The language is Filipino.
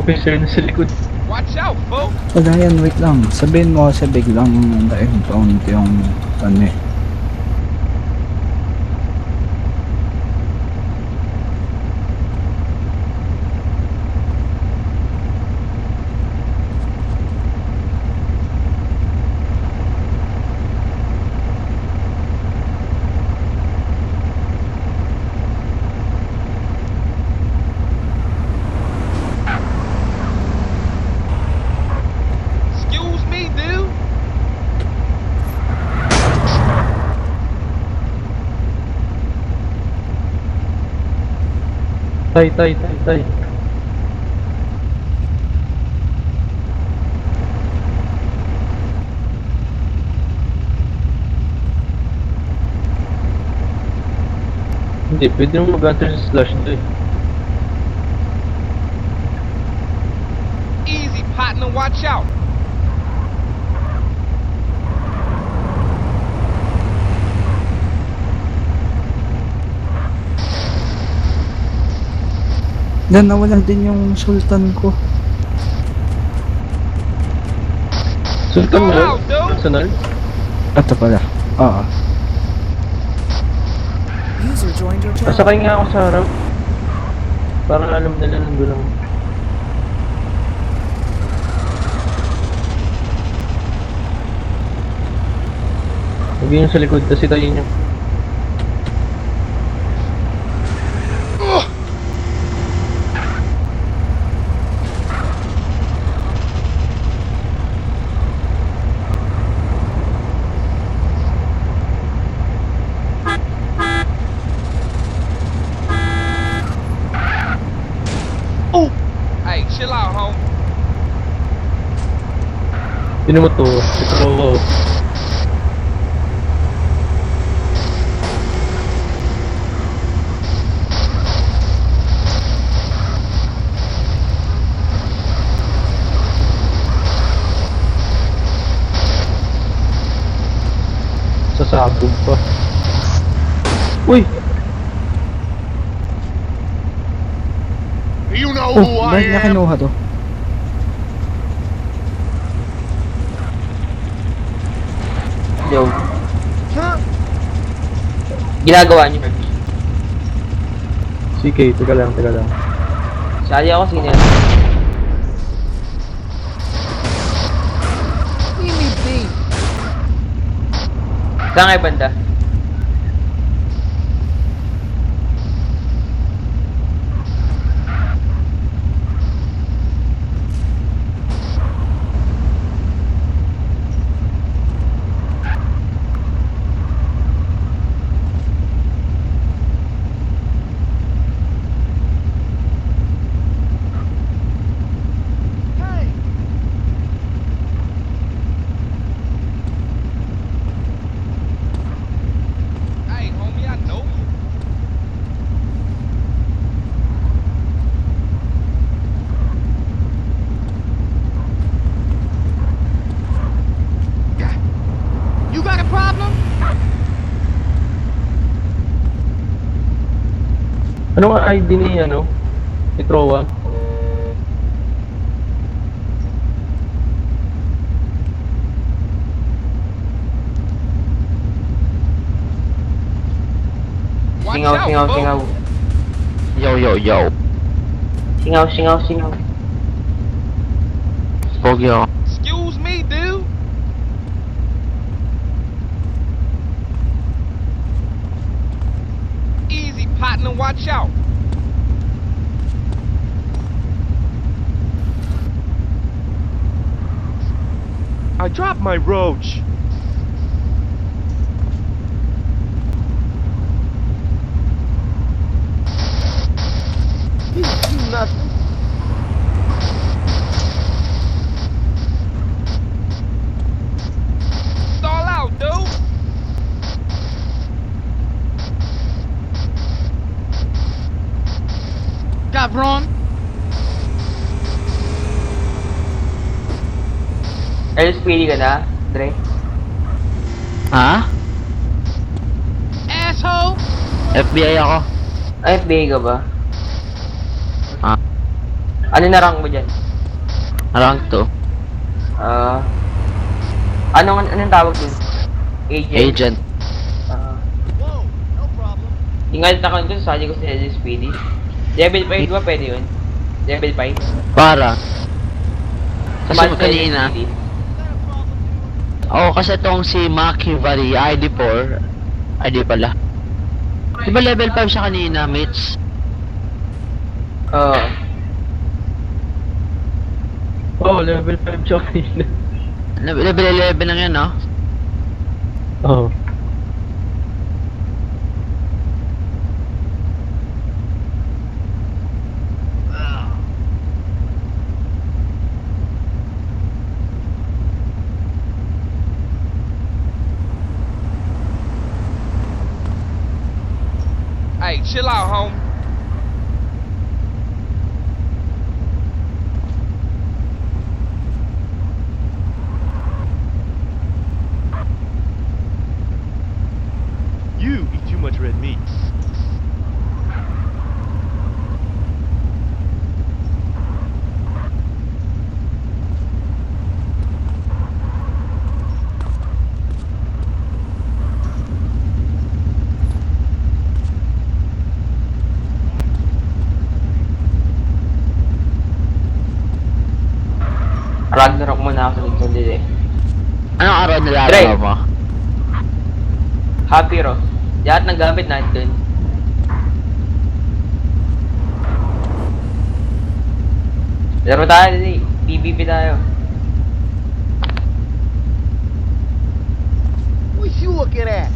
officer na sa likod. Watch out, folks! Pagayan, wait lang. Sabihin mo kasi biglang na-encounter yung ano eh. Excuse me, dude. Tay. Hindi, pwede nang mag-enter sa slash to eh. Easy, partner. Watch out. Dan, nawalan din yung sultan ko. Sultan mo Wow, yun? dude. Personal? Ito pala. Oo. User joined your channel. Pasakay nga ako sa harap. Para alam nila nandun lang. Huwag yun sa likod kasi tayo niyo. Hey, chill out, home. Sino mo to? Ito ko. Sasabog pa. Uy! You know Oh, bakit niya kinuha to? Yo. Ginagawa niyo. CK, teka lang. Sali ako, sino yan? Saan kayo banda? Hey, homie, I know you. You got a problem? Ano ang ID ni ano? Ni Trowa? Watch Singaw, out, singaw, folks. singaw. Yo. Singaw, singaw, singaw. Pogi ako. Excuse me, dude. Easy, partner. Watch out. I dropped my roach. You nothing. Stall out, dude. Got Ron? LSPD ka na, Dre? Ha? Ano na rank mo dyan? Rank 2. Anong tawag dun? Agent? Agent. Ingat ako dun, sali ko sa LSPD. Level 5, di ba pwede yun? Level 5? Para. Kasi Sumali sa kanina. LSPD. Oo, kasi itong si Machiavelli, ID4. ID pala. Di ba level 5 siya kanina, Mitch? Oo. Oh, level 5 siya kanina. Level 11 lang yan, no? Oh. Hey, chill out, home. You eat too much red meat. Ragnarok muna ako sa Nintendo eh. Anong araw Dre. nilalaro mo? Happy Ro. Lahat ng gamit natin dun. Laro tayo din eh. PvP tayo. What you looking at?